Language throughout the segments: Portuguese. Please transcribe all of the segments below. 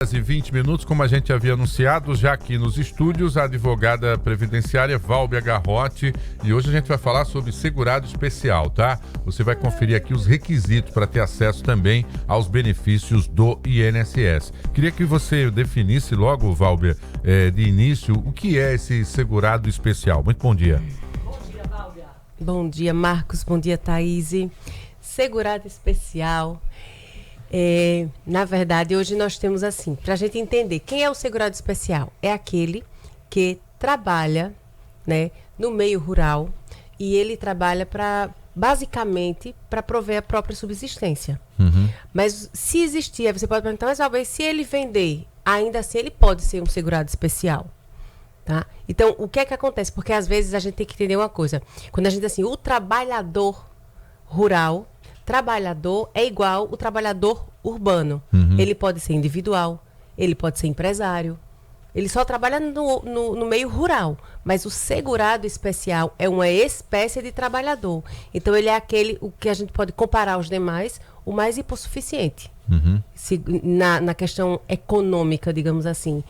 E 20 minutos, como a gente havia anunciado, já aqui nos estúdios, a advogada previdenciária Válbia Garrote, e hoje a gente vai falar sobre segurado especial, tá? Você vai conferir aqui os requisitos para ter acesso também aos benefícios do INSS. Queria que você definisse logo, Válbia, de início, o que é esse segurado especial. Muito bom dia. Bom dia, Válbia. Bom dia, Marcos. Bom dia, Thaís. Segurado especial. Na verdade, hoje nós temos assim, para a gente entender quem é o segurado especial, é aquele que trabalha, né, no meio rural e ele trabalha basicamente para prover a própria subsistência. Mas se existir, você pode perguntar, mas talvez se ele vender, ainda assim ele pode ser um segurado especial. Tá? Então, o que é que acontece? Porque às vezes a gente tem que entender uma coisa. Quando a gente diz assim, o trabalhador rural, trabalhador é igual o trabalhador urbano. Ele pode ser individual, ele pode ser empresário. Ele só trabalha no meio rural. Mas o segurado especial é uma espécie de trabalhador. Então, ele é aquele, o que a gente pode comparar aos demais, o mais hipossuficiente. Na questão econômica, digamos assim.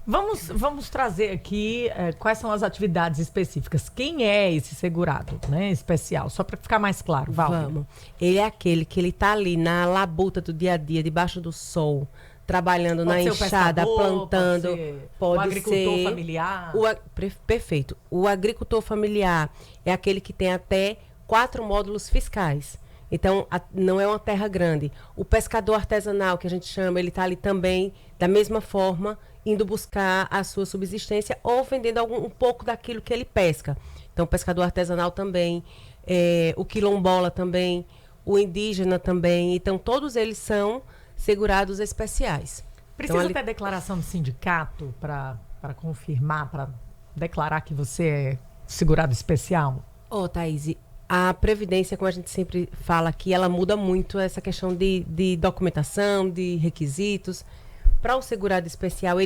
Vamos trazer aqui quais são as atividades específicas. Quem é esse segurado, né, especial? Só para ficar mais claro, Val. Vamos. Ele é aquele que ele está ali na labuta do dia a dia, debaixo do sol, trabalhando na enxada, plantando. Pode ser o agricultor familiar. Perfeito. O agricultor familiar é aquele que tem até 4 módulos fiscais. Então, não é uma terra grande. O pescador artesanal, que a gente chama, ele está ali também, da mesma forma, indo buscar a sua subsistência ou vendendo um pouco daquilo que ele pesca. Então, o pescador artesanal também, o quilombola também, o indígena também. Então, todos eles são segurados especiais. Precisa ter declaração do sindicato para confirmar, para declarar que você é segurado especial? Thaís, a Previdência, como a gente sempre fala aqui, ela muda muito essa questão de documentação, de requisitos. Para o segurado especial,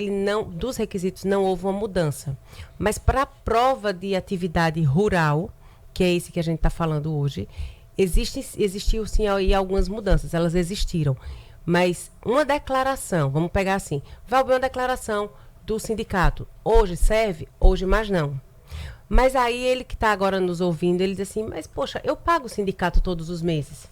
dos requisitos não houve uma mudança. Mas para a prova de atividade rural, que é esse que a gente está falando hoje, existiu sim aí algumas mudanças, elas existiram. Mas uma declaração, vamos pegar assim, vai haver uma declaração do sindicato. Hoje serve, hoje mais não. Mas aí ele que está agora nos ouvindo, ele diz assim, mas poxa, eu pago o sindicato todos os meses.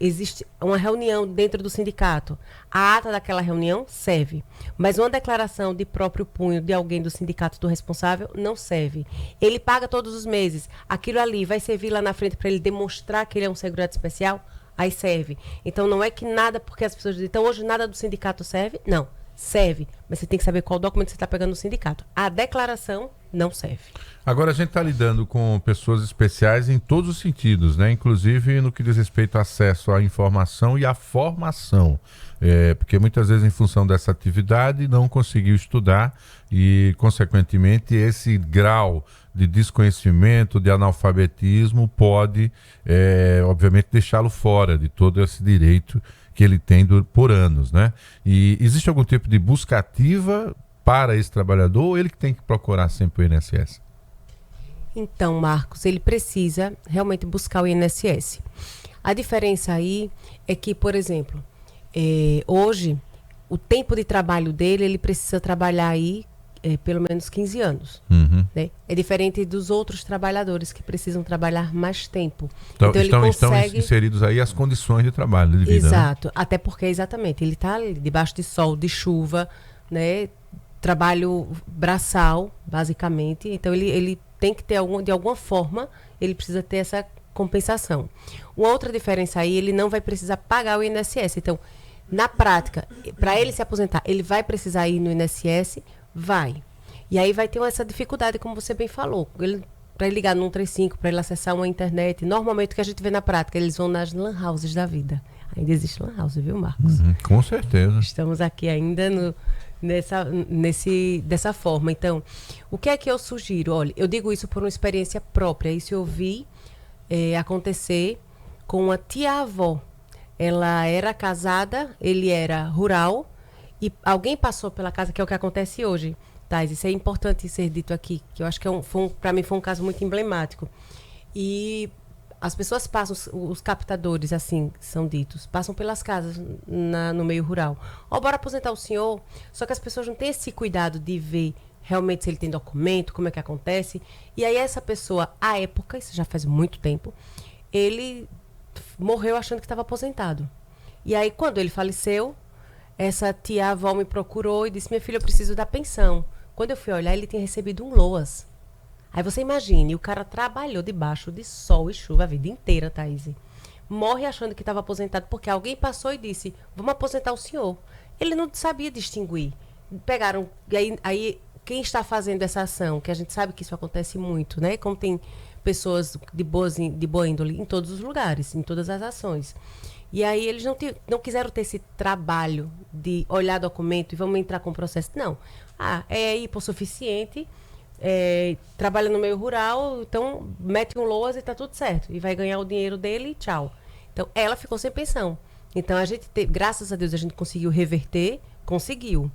Existe uma reunião dentro do sindicato. A ata daquela reunião serve. Mas uma declaração de próprio punho de alguém do sindicato do responsável não serve. Ele paga todos os meses. Aquilo ali vai servir lá na frente para ele demonstrar que ele é um segurado especial? Aí serve. Então não é que nada, porque as pessoas dizem, então hoje nada do sindicato serve? Não. Serve, mas você tem que saber qual documento você está pegando no sindicato. A declaração não serve. Agora, a gente está lidando com pessoas especiais em todos os sentidos, né? Inclusive no que diz respeito ao acesso à informação e à formação. Porque muitas vezes, em função dessa atividade, não conseguiu estudar e, consequentemente, esse grau de desconhecimento, de analfabetismo, pode, obviamente, deixá-lo fora de todo esse direito que ele tem por anos, né? E existe algum tipo de busca ativa para esse trabalhador ou ele que tem que procurar sempre o INSS? Então, Marcos, ele precisa realmente buscar o INSS. A diferença aí é que, por exemplo, hoje, o tempo de trabalho dele, ele precisa trabalhar aí pelo menos 15 anos. Né? É diferente dos outros trabalhadores que precisam trabalhar mais tempo. Então estão inseridos aí as condições de trabalho, de vida. Exato. Né? Até porque, exatamente, ele está debaixo de sol, de chuva, né? Trabalho braçal, basicamente. Então, ele tem que ter, de alguma forma, ele precisa ter essa compensação. Uma outra diferença aí, ele não vai precisar pagar o INSS. Então, na prática, para ele se aposentar, ele vai precisar ir no INSS? Vai. E aí vai ter essa dificuldade, como você bem falou. Para ele ligar no 135, para ele acessar uma internet, normalmente o que a gente vê na prática, eles vão nas lan houses da Ainda existe lan house, viu, Marcos? Com certeza. Estamos aqui ainda dessa forma. Então, o que é que eu sugiro? Olha, eu digo isso por uma experiência própria. Isso eu vi acontecer com uma tia-avó. Ela era casada, ele era rural, e alguém passou pela casa, que é o que acontece hoje. Thais, isso é importante ser dito aqui, que eu acho que para mim foi um caso muito emblemático. E as pessoas passam, os captadores, assim, são ditos, passam pelas casas no meio rural. Ó, bora aposentar o senhor. Só que as pessoas não têm esse cuidado de ver realmente se ele tem documento, como é que acontece. E aí essa pessoa, à época, isso já faz muito tempo, ele morreu achando que estava aposentado. E aí, quando ele faleceu, essa tia-avó me procurou e disse, minha filha, eu preciso da pensão. Quando eu fui olhar, ele tinha recebido um LOAS. Aí você imagine, o cara trabalhou debaixo de sol e chuva a vida inteira, Thaís. Morre achando que estava aposentado porque alguém passou e disse, vamos aposentar o senhor. Ele não sabia distinguir. Pegaram, aí quem está fazendo essa ação, que a gente sabe que isso acontece muito, né? Como tem pessoas de boa índole em todos os lugares, em todas as ações. E aí eles não quiseram ter esse trabalho de olhar documento e vamos entrar com o processo. Não. É hipossuficiente, trabalha no meio rural, então mete um LOAS e tá tudo certo. E vai ganhar o dinheiro dele e tchau. Então ela ficou sem pensão. Então a gente, graças a Deus, a gente conseguiu reverter, conseguiu.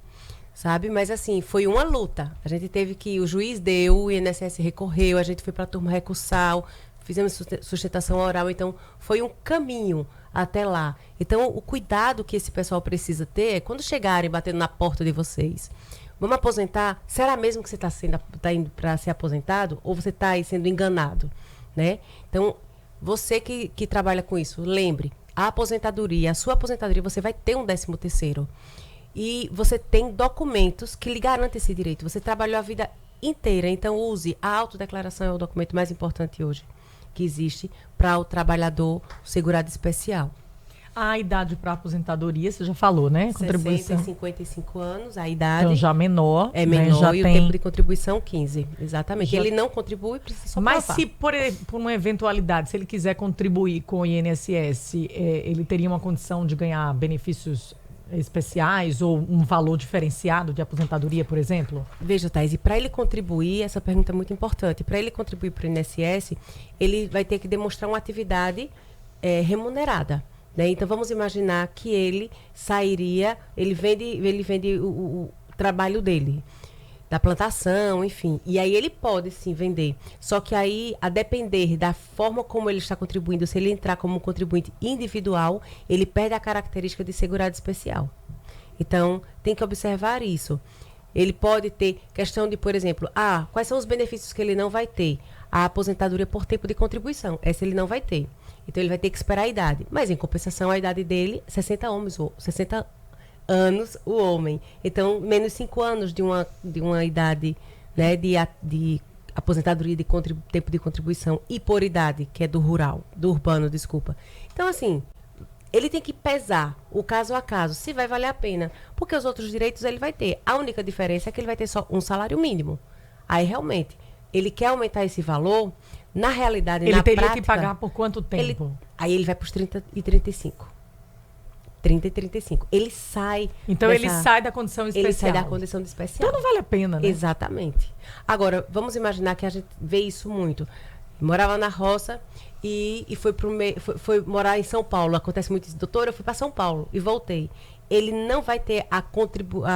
Sabe? Mas assim, foi uma luta. A gente teve que, o juiz deu, o INSS recorreu, a gente foi para a turma recursal, fizemos sustentação oral, então foi um caminho até lá. Então o cuidado que esse pessoal precisa ter é quando chegarem batendo na porta de vocês. Vamos aposentar? Será mesmo que você tá indo para ser aposentado? Ou você está aí sendo enganado? Né? Então, você que trabalha com isso, lembre, a sua aposentadoria, você vai ter um 13º. E você tem documentos que lhe garantem esse direito. Você trabalhou a vida inteira, então use a autodeclaração, é o documento mais importante hoje que existe para o trabalhador segurado especial. A idade para aposentadoria, você já falou, né? 60 e 55 anos, a idade. Então já menor. É menor, já e tem... o tempo de contribuição 15. Exatamente. Ele não contribui, precisa só Mas provar. se por uma eventualidade, se ele quiser contribuir com o INSS, ele teria uma condição de ganhar benefícios especiais ou um valor diferenciado de aposentadoria, por exemplo? Veja, Thaís, e para ele contribuir, essa pergunta é muito importante. Para ele contribuir para o INSS, ele vai ter que demonstrar uma atividade remunerada. Né? Então, vamos imaginar que ele sairia, ele vende o trabalho dele, da plantação, enfim. E aí ele pode, sim, vender. Só que aí, a depender da forma como ele está contribuindo, se ele entrar como contribuinte individual, ele perde a característica de segurado especial. Então, tem que observar isso. Ele pode ter questão de, por exemplo, quais são os benefícios que ele não vai ter? A aposentadoria por tempo de contribuição. Essa ele não vai ter. Então, ele vai ter que esperar a idade. Mas, em compensação, a idade dele, 60 anos o homem. Então, menos 5 anos de uma idade, né, de aposentadoria de tempo de contribuição e por idade, que é do urbano, desculpa. Então, assim, ele tem que pesar o caso a caso, se vai valer a pena. Porque os outros direitos ele vai ter. A única diferença é que ele vai ter só um salário mínimo. Aí, realmente, ele quer aumentar esse valor, na realidade, na prática... Ele teria que pagar por quanto tempo? Aí ele vai para os 30 e 35. 30 e 35. Ele sai... Então ele sai da condição especial. Ele sai da condição de especial. Então não vale a pena, né? Exatamente. Agora, vamos imaginar que a gente vê isso muito. Morava na roça e foi morar em São Paulo. Acontece muito isso. Doutora, eu fui para São Paulo e voltei. Ele não vai ter a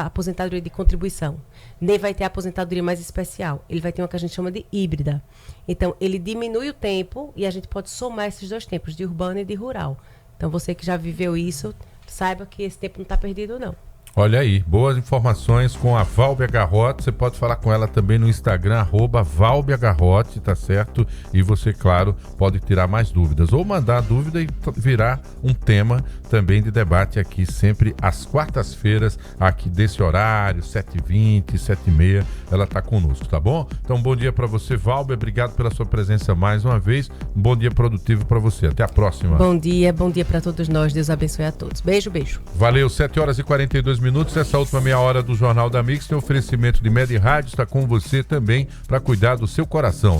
aposentadoria de contribuição, nem vai ter a aposentadoria mais especial. Ele vai ter uma que a gente chama de híbrida. Então, ele diminui o tempo e a gente pode somar esses dois tempos, de urbano e de rural. Então, você que já viveu isso, saiba que esse tempo não está perdido, não. Olha aí, boas informações com a Válbia Garrote. Você pode falar com ela também no Instagram, @Válbia Garrote, tá certo? E você, claro, pode tirar mais dúvidas. Ou mandar a dúvida e virar um tema também de debate aqui, sempre às quartas-feiras, aqui desse horário, 7h20, 7h30, ela tá conosco, tá bom? Então, bom dia para você, Válbia. Obrigado pela sua presença mais uma vez. Um bom dia produtivo para você. Até a próxima. Bom dia para todos nós. Deus abençoe a todos. Beijo, beijo. Valeu, 7h42. Essa última meia hora do Jornal da Mix tem oferecimento de Med Rádio, está com você também para cuidar do seu coração.